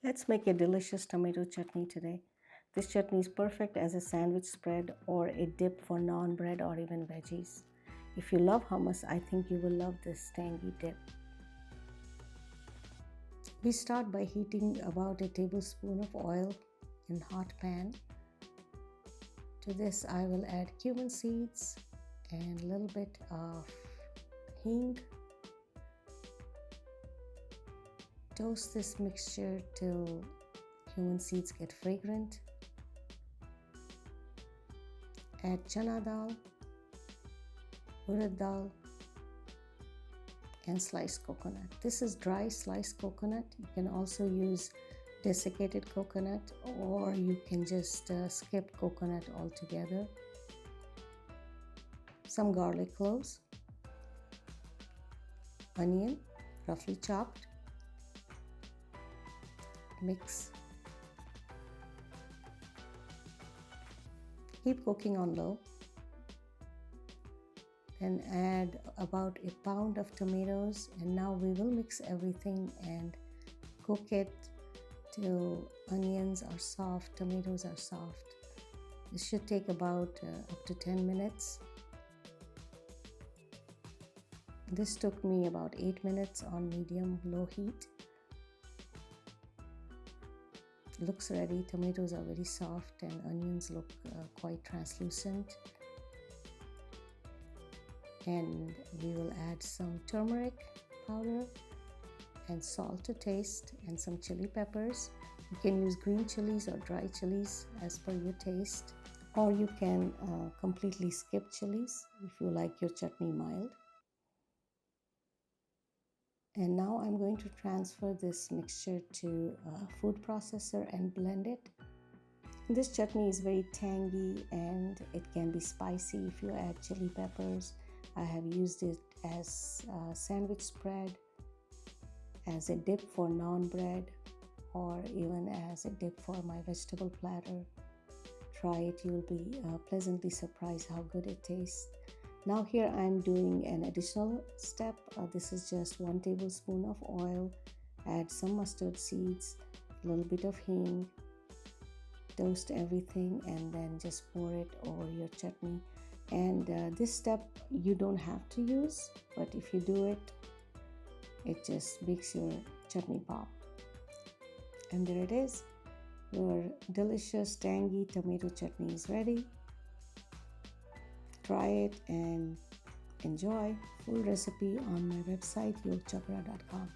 Let's make a delicious tomato chutney today. This chutney is perfect as a sandwich spread or a dip for naan bread or even veggies. If you love hummus, I think you will love this tangy dip. We start by heating about a tablespoon of oil in hot pan. To this I will add cumin seeds and a little bit of hing. Toast this mixture till cumin seeds get fragrant. Add chana dal, urad dal, and sliced coconut. This is dry sliced coconut. You can also use desiccated coconut, or you can just skip coconut altogether. Some garlic cloves, onion roughly chopped. Mix. Keep cooking on low. Then add about a pound of tomatoes, and now we will mix everything and cook it till onions are soft, tomatoes are soft. This should take about up to 10 minutes. This took me about 8 minutes on medium-low heat. Looks ready. Tomatoes are very soft and onions look quite translucent. And we will add some turmeric powder and salt to taste and some chili peppers. You can use green chilies or dry chilies as per your taste, or you can completely skip chilies if you like your chutney mild. And now I'm going to transfer this mixture to a food processor and blend it. This chutney is very tangy and it can be spicy if you add chili peppers. I have used it as a sandwich spread, as a dip for naan bread, or even as a dip for my vegetable platter. Try it, you'll be pleasantly surprised how good it tastes. Now here I'm doing an additional step. This is just 1 tablespoon of oil. Add some mustard seeds, a little bit of hing. Toast everything and then just pour it over your chutney. And this step you don't have to use, but if you do it, it just makes your chutney pop. And there it is. Your delicious tangy tomato chutney is ready. Try it and enjoy. Full recipe on my website YogChakra.com.